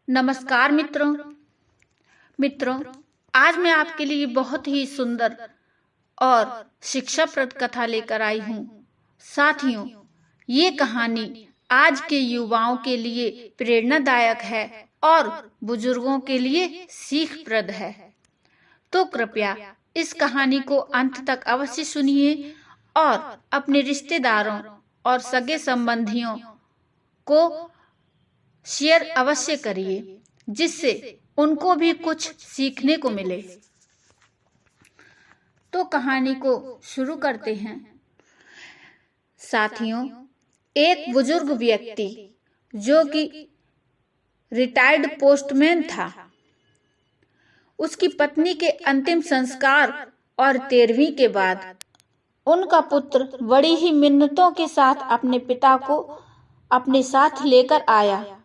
नमस्कार मित्रों, आज मैं आपके लिए बहुत ही सुंदर और शिक्षाप्रद कथा लेकर आई हूँ। साथियों, ये कहानी आज के युवाओं के लिए प्रेरणादायक है और बुजुर्गों के लिए सीखप्रद है। तो कृपया इस कहानी को अंत तक अवश्य सुनिए और अपने रिश्तेदारों और सगे संबंधियों को शेयर अवश्य करिए, जिससे उनको भी कुछ सीखने को मिले। तो कहानी को शुरू करते हैं। साथियों, एक बुजुर्ग व्यक्ति जो कि रिटायर्ड पोस्टमैन था, उसकी पत्नी के अंतिम संस्कार और 13वीं के बाद उनका पुत्र बड़ी ही मिन्नतों के साथ अपने पिता को अपने साथ लेकर आया।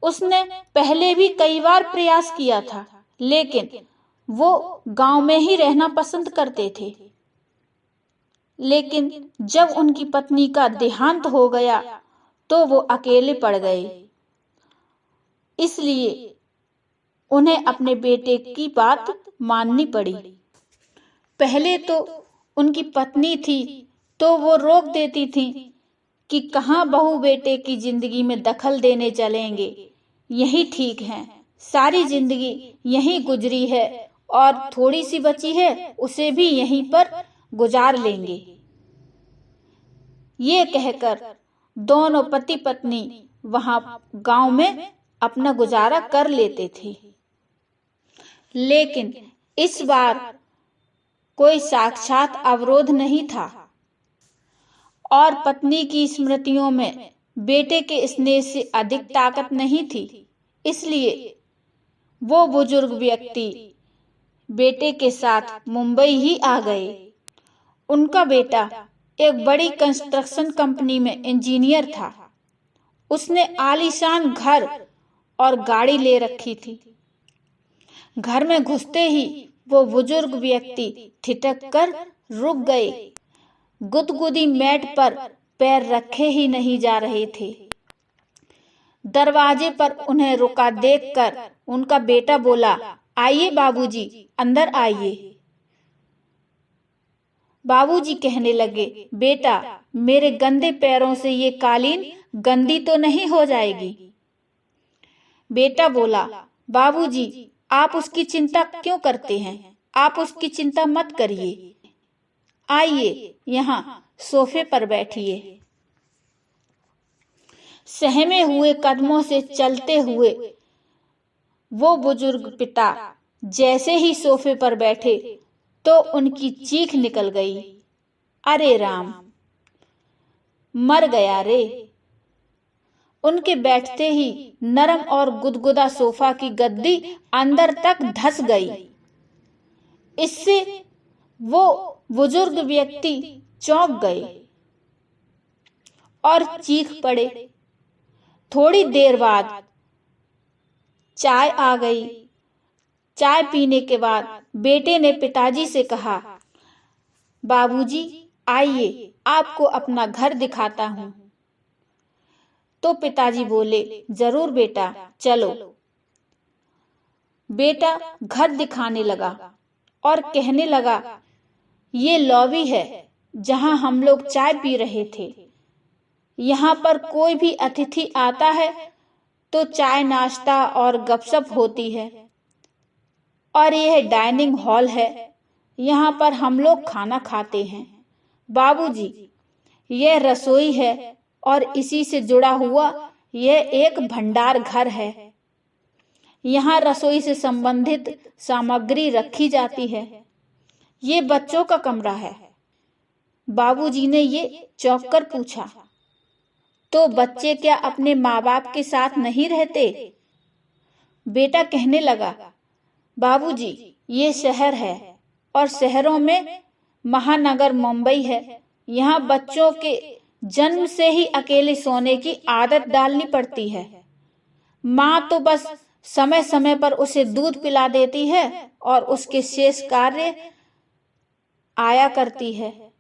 उसने पहले भी कई बार प्रयास किया था, लेकिन वो गांव में ही रहना पसंद करते थे। लेकिन जब उनकी पत्नी का देहांत हो गया तो वो अकेले पड़ गए। इसलिए उन्हें अपने बेटे की बात माननी पड़ी। पहले तो उनकी पत्नी थी तो वो रोक देती थी कि कहाँ बहू बेटे की जिंदगी में दखल देने चलेंगे, यही ठीक है, सारी जिंदगी यहीं गुजरी है और थोड़ी सी बची है उसे भी यहीं पर गुजार लेंगे। ये कहकर दोनों पति पत्नी वहां गांव में अपना गुजारा कर लेते थे। लेकिन इस बार कोई साक्षात अवरोध नहीं था और पत्नी की स्मृतियों में बेटे के स्नेह से अधिक ताकत नहीं थी। इसलिए वो बुजुर्ग व्यक्ति बेटे के साथ मुंबई ही आ गए। उनका बेटा एक बड़ी कंस्ट्रक्शन कंपनी में इंजीनियर था। उसने आलीशान घर और गाड़ी ले रखी थी। घर में घुसते ही वो बुजुर्ग व्यक्ति ठिठक कर रुक गए। गुदगुदी मैट पर पैर रखे ही नहीं जा रहे थे। दरवाजे पर उन्हें रुका देखकर उनका बेटा बोला, आइए बाबूजी, अंदर आइए। बाबूजी कहने लगे, बेटा, मेरे गंदे पैरों से ये कालीन गंदी तो नहीं हो जाएगी? बेटा बोला, बाबूजी, आप उसकी चिंता क्यों करते हैं? आप उसकी चिंता मत करिए। आइए, यहाँ सोफे पर बैठिए। सहमे हुए कदमों से चलते हुए वो बुजुर्ग पिता जैसे ही सोफे पर बैठे तो उनकी चीख निकल गई, अरे राम, मर गया रे। उनके बैठते ही नरम और गुदगुदा सोफा की गद्दी अंदर तक धंस गई। इससे वो बुजुर्ग व्यक्ति चौंक गए और चीख पड़े। थोड़ी देर बाद चाय आ गई। चाय पीने के बाद बेटे ने पिताजी से कहा, बाबूजी, आइए, आपको अपना घर दिखाता हूं। तो पिताजी बोले, जरूर बेटा, चलो। बेटा घर दिखाने लगा और कहने लगा, ये लॉबी है जहां हम लोग चाय पी रहे थे। यहाँ पर कोई भी अतिथि आता है तो चाय नाश्ता और गपशप होती है। और यह डाइनिंग हॉल है, यहाँ पर हम लोग खाना खाते हैं। बाबूजी, यह रसोई है और इसी से जुड़ा हुआ यह एक भंडार घर है। यहाँ रसोई से संबंधित सामग्री रखी जाती है। ये बच्चों का कमरा है। बाबूजी ने ये चौंक कर पूछा, तो बच्चे क्या अपने माँ बाप के साथ नहीं रहते? बेटा कहने लगा, बाबूजी, ये शहर है और शहरों में महानगर मुंबई है। यहाँ बच्चों के जन्म से ही अकेले सोने की आदत डालनी पड़ती है। माँ तो बस समय समय पर उसे दूध पिला देती है और उसके शेष कार्य आया करती है।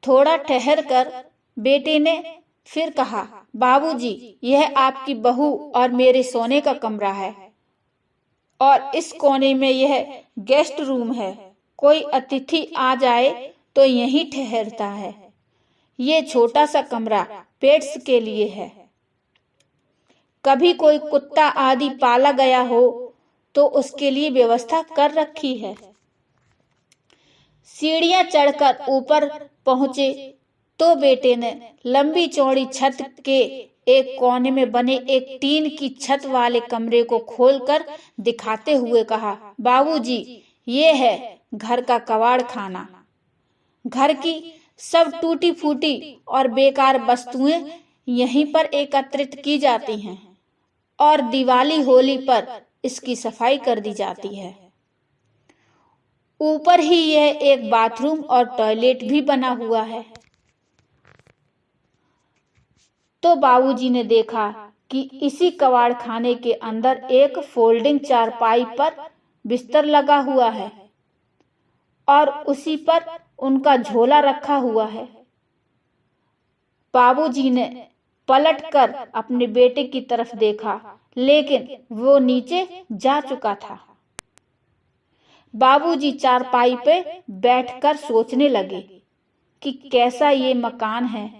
थोड़ा ठहर कर बेटे ने फिर कहा, बाबूजी, यह आपकी बहू और मेरे सोने का कमरा है और इस कोने में यह गेस्ट रूम है। कोई अतिथि आ जाए तो यहीं ठहरता है। ये छोटा सा कमरा पेट्स के लिए है। कभी कोई कुत्ता आदि पाला गया हो तो उसके लिए व्यवस्था कर रखी है। सीढ़ियां चढ़कर ऊपर पहुंचे तो बेटे ने लंबी चौड़ी छत के एक कोने में बने एक टीन की छत वाले कमरे को खोलकर दिखाते हुए कहा, बाबूजी, ये है घर का कबाड़ खाना। घर की सब टूटी फूटी और बेकार वस्तुएं यहीं पर एकत्रित की जाती हैं और दिवाली होली पर इसकी सफाई कर दी जाती है। ऊपर ही यह एक बाथरूम और टॉयलेट भी बना हुआ है। तो बाबूजी ने देखा कि इसी कबाड़ खाने के अंदर एक फोल्डिंग चारपाई पर बिस्तर लगा हुआ है और उसी पर उनका झोला रखा हुआ है। बाबूजी ने पलटकर अपने बेटे की तरफ देखा, लेकिन वो नीचे जा चुका था। बाबूजी चारपाई पे बैठकर सोचने लगे कि कैसा ये मकान है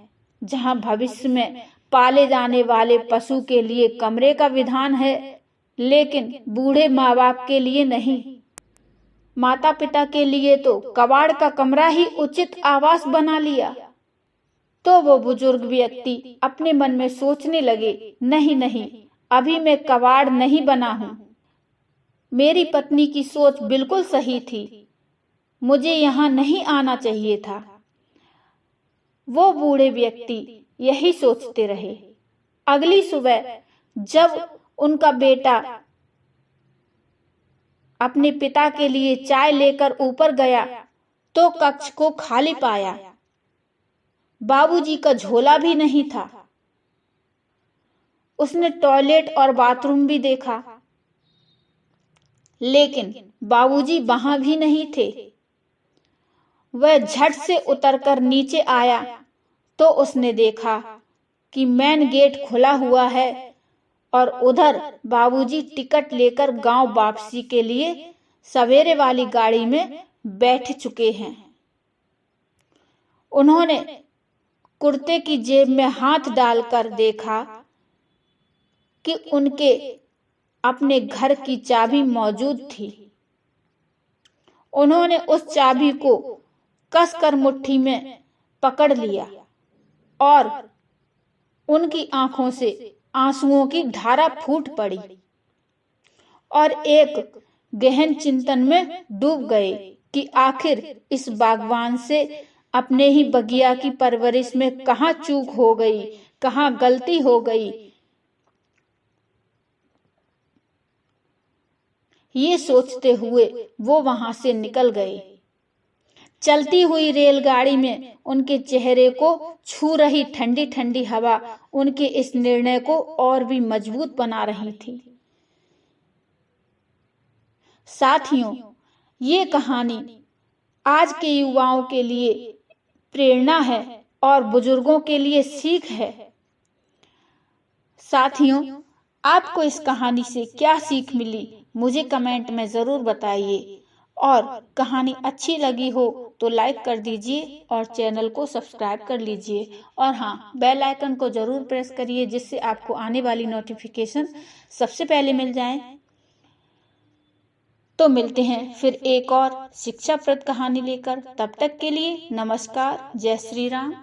जहां भविष्य में पाले जाने वाले पशु के लिए कमरे का विधान है, लेकिन बूढ़े माँ बाप के लिए नहीं। माता पिता के लिए तो कबाड़ का कमरा ही उचित आवास बना लिया। तो वो बुजुर्ग व्यक्ति अपने मन में सोचने लगे, नहीं नहीं, अभी मैं कबाड़ नहीं बना हूं। मेरी पत्नी की सोच बिल्कुल सही थी। मुझे यहाँ नहीं आना चाहिए था। वो बूढ़े व्यक्ति यही सोचते रहे। अगली सुबह जब उनका बेटा अपने पिता के लिए चाय लेकर ऊपर गया तो कक्ष को खाली पाया। बाबूजी का झोला भी नहीं था। उसने टॉयलेट और बाथरूम भी देखा, लेकिन बाबूजी वहां भी नहीं थे। वह झट से उतरकर नीचे आया तो उसने देखा कि मेन गेट खुला हुआ है और उधर बाबूजी टिकट लेकर गांव वापसी के लिए सवेरे वाली गाड़ी में बैठ चुके हैं। उन्होंने कुर्ते की जेब में हाथ डालकर देखा कि उनके अपने घर की चाबी मौजूद थी। उन्होंने उस चाबी को कसकर मुट्ठी में पकड़ लिया और उनकी आंखों से आंसुओं की धारा फूट पड़ी और एक गहन चिंतन में डूब गए कि आखिर इस बागवान से अपने ही बगिया की परवरिश में कहाँ चूक हो गई, कहाँ गलती हो गई। ये सोचते हुए वो वहां से निकल गए। चलती हुई रेलगाड़ी में उनके चेहरे को छू रही ठंडी ठंडी हवा उनके इस निर्णय को और भी मजबूत बना रही थी। साथियों, ये कहानी आज के युवाओं के लिए प्रेरणा है और बुजुर्गों के लिए सीख है। साथियों, आपको इस कहानी से क्या सीख मिली मुझे कमेंट में जरूर बताइए और कहानी अच्छी लगी हो तो लाइक कर दीजिए और चैनल को सब्सक्राइब कर लीजिए और हाँ, बेल आइकन को जरूर प्रेस करिए जिससे आपको आने वाली नोटिफिकेशन सबसे पहले मिल जाए। तो मिलते हैं फिर एक और शिक्षाप्रद कहानी लेकर। तब तक के लिए नमस्कार। जय श्री राम।